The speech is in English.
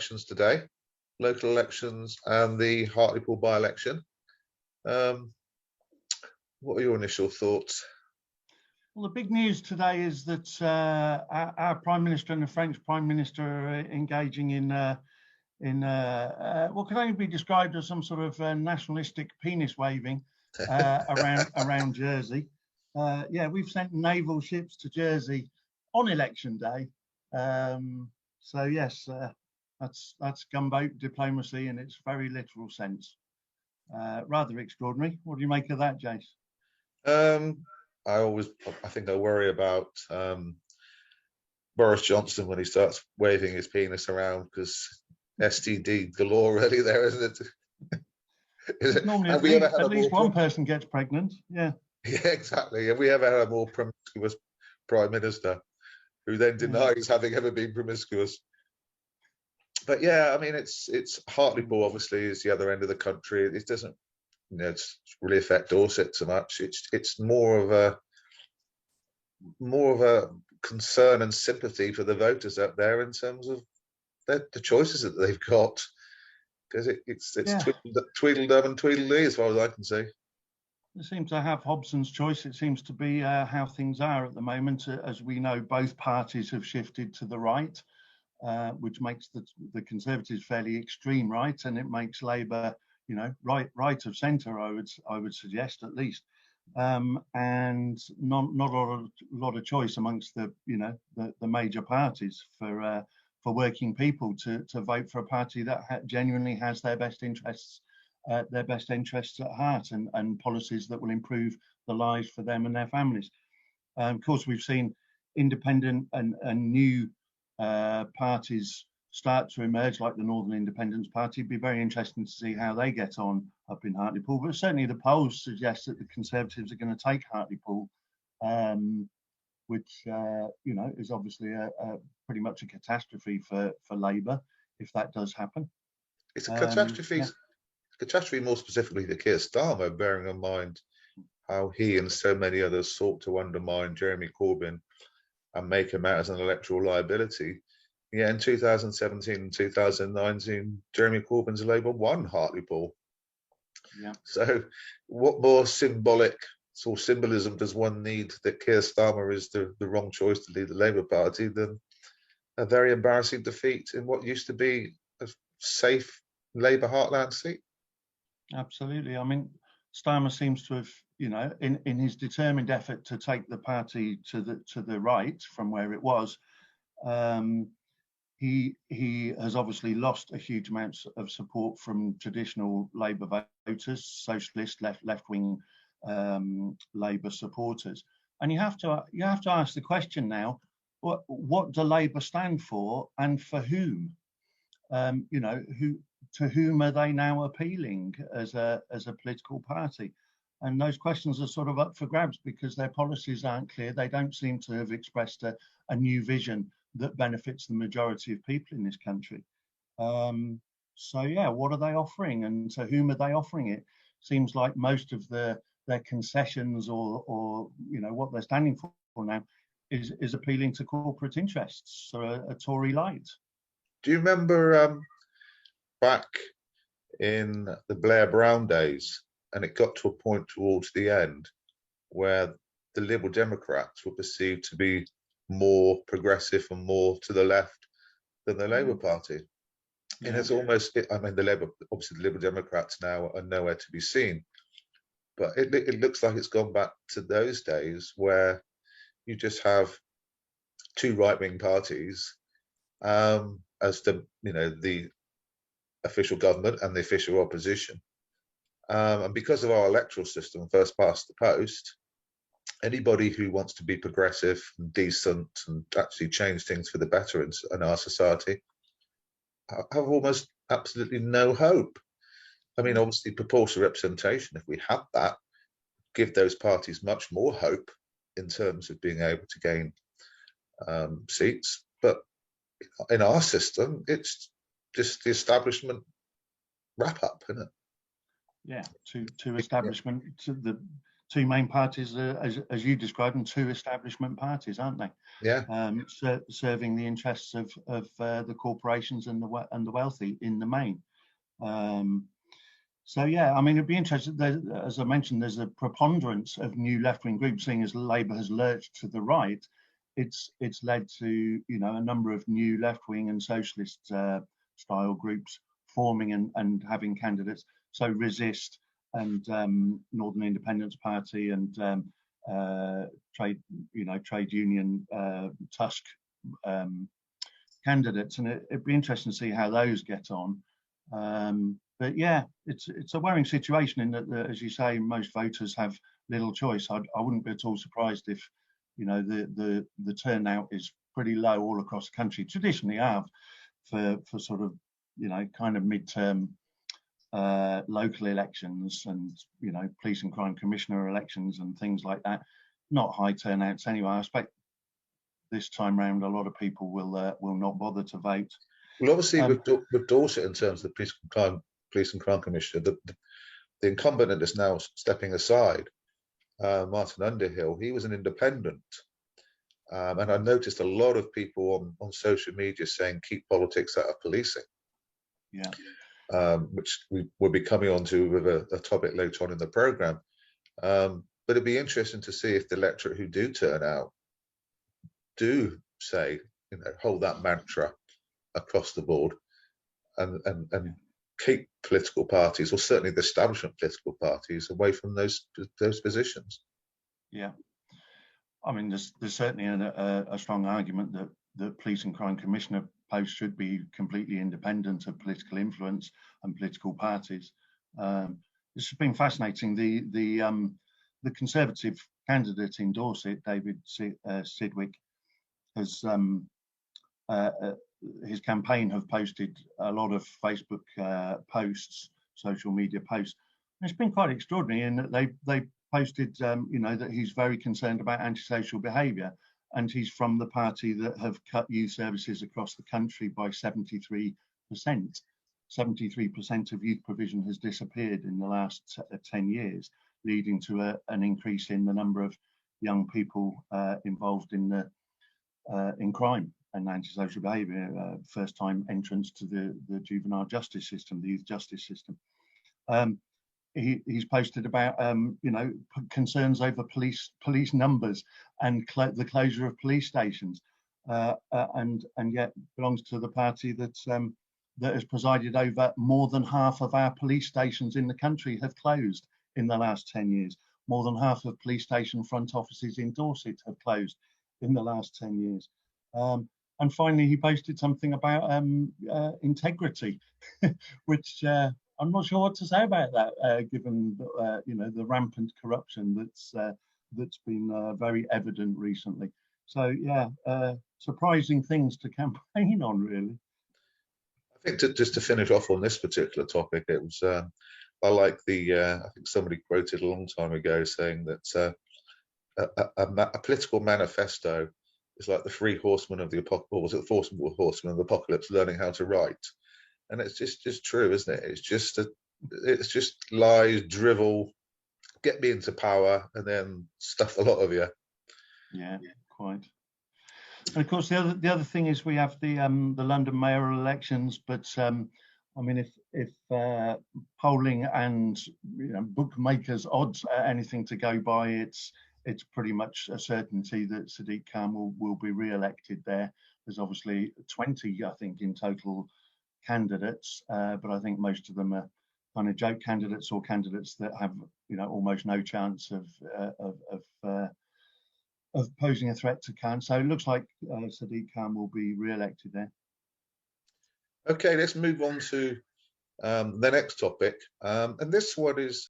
elections today, local elections and the Hartlepool by-election. What are your initial thoughts? Well, the big news today is that our Prime Minister and the French Prime Minister are engaging in what can only be described as some sort of nationalistic penis waving around Jersey. Yeah, we've sent naval ships to Jersey on election day. So yes, that's gunboat diplomacy in its very literal sense. Rather extraordinary. What do you make of that, Jace? I think I worry about Boris Johnson when he starts waving his penis around, because STD galore really there, isn't it? Normally at least one person gets pregnant. Yeah. Yeah, exactly. Have we ever had a more promiscuous Prime Minister who then denies having ever been promiscuous? But yeah, I mean, it's Hartlepool obviously is the other end of the country. It doesn't, it's really affect Dorset so much. It's more of a concern and sympathy for the voters out there in terms of the choices that they've got, because it's Tweedledum and Tweedledee as far as I can see. They seem to have Hobson's choice. It seems to be how things are at the moment. As we know, both parties have shifted to the right, which makes the Conservatives fairly extreme right, and it makes Labour, right of centre. I would suggest at least, and not a lot of choice amongst the major parties for working people to vote for a party that genuinely has their best interests at heart, and policies that will improve the lives for them and their families. Of course, we've seen independent and new parties start to emerge, like the Northern Independence Party. It'd be very interesting to see how they get on up in Hartlepool. But certainly the polls suggest that the Conservatives are going to take Hartlepool, which is obviously pretty much a catastrophe for Labour if that does happen. It's a catastrophe. Catastrophe more specifically to Keir Starmer, bearing in mind how he and so many others sought to undermine Jeremy Corbyn and make him out as an electoral liability. Yeah, in 2017 and 2019, Jeremy Corbyn's Labour won Hartlepool. Yeah. So what more symbolic or symbolism does one need that Keir Starmer is the wrong choice to lead the Labour Party than a very embarrassing defeat in what used to be a safe Labour heartland seat? Absolutely. I mean, Starmer seems to have, in his determined effort to take the party to the right from where it was, he has obviously lost a huge amount of support from traditional Labour voters, socialist, left-wing Labour supporters, and you have to ask the question now: what do Labour stand for, and for whom? To whom are they now appealing as a political party? And those questions are sort of up for grabs because their policies aren't clear. They don't seem to have expressed a new vision that benefits the majority of people in this country. So yeah, what are they offering, and to whom are they offering it? Seems like most of their concessions or what they're standing for now is appealing to corporate interests, so a Tory light. Do you remember back in the Blair Brown days, and it got to a point towards the end where the Liberal Democrats were perceived to be more progressive and more to the left than the Labour Party? Yeah. And it's almost, obviously the Liberal Democrats now are nowhere to be seen, but it looks like it's gone back to those days where you just have two right-wing parties as the official government and the official opposition. And because of our electoral system, first past the post, anybody who wants to be progressive and decent and actually change things for the better in our society have almost absolutely no hope. I mean, obviously, proportional representation, if we had that, give those parties much more hope in terms of being able to gain seats. But in our system, it's just the establishment wrap up, isn't it? Yeah, to establishment, to two main parties, as you described them, two establishment parties, aren't they? Yeah. Serving the interests of the corporations and the wealthy in the main. So yeah, I mean, it'd be interesting. As I mentioned, there's a preponderance of new left-wing groups. Seeing as Labour has lurched to the right, it's led to a number of new left-wing and socialist style groups forming and having candidates. So Resist and Northern Independence Party and trade union Tusk candidates, and it'd be interesting to see how those get on. But yeah, it's a worrying situation in that, as you say, most voters have little choice. I wouldn't be at all surprised if the turnout is pretty low all across the country. Traditionally have for sort of kind of midterm local elections and police and crime commissioner elections and things like that. Not high turnouts anyway. I expect this time round a lot of people will not bother to vote. Well, obviously with Dorset, in terms of the police and crime commissioner, the incumbent that is now stepping aside, Martin Underhill, he was an independent, and I noticed a lot of people on social media saying keep politics out of policing. Yeah. Which we will be coming on to with a topic later on in the programme. But it'd be interesting to see if the electorate who do turn out do say, hold that mantra across the board and keep political parties, or certainly the establishment political parties, away from those positions. Yeah. I mean, there's certainly a strong argument that the police and crime commissioner post should be completely independent of political influence and political parties. This has been fascinating. The Conservative candidate in Dorset, David Sidgwick, has his campaign have posted a lot of Facebook posts, social media posts. And it's been quite extraordinary in that they posted, that he's very concerned about antisocial behaviour, and he's from the party that have cut youth services across the country by 73%. 73% of youth provision has disappeared in the last 10 years, leading to an increase in the number of young people involved in crime and antisocial behaviour, first-time entrance to the juvenile justice system, the youth justice system. He's posted about concerns over police numbers and the closure of police stations, and yet belongs to the party that has presided over more than half of our police stations in the country have closed in the last 10 years. More than half of police station front offices in Dorset have closed in the last 10 years. And finally, he posted something about integrity, which I'm not sure what to say about that, given the rampant corruption that's been very evident recently. So yeah, surprising things to campaign on, really. I think just to finish off on this particular topic, it was I like I think somebody quoted a long time ago saying that a political manifesto is like the three horsemen of the apocalypse, or was it the four horsemen of the apocalypse learning how to write? And it's just true, isn't it? It's just lies, drivel, get me into power, and then stuff a lot of you. Yeah, quite. And of course, the other thing is we have the London mayoral elections, but I mean, if polling and bookmakers' odds are anything to go by, it's pretty much a certainty that Sadiq Khan will be re-elected there. There's obviously 20, I think, in total candidates, but I think most of them are kind of joke candidates or candidates that have almost no chance of posing a threat to Khan. So it looks like Sadiq Khan will be re-elected there. Okay, let's move on to the next topic, and this one is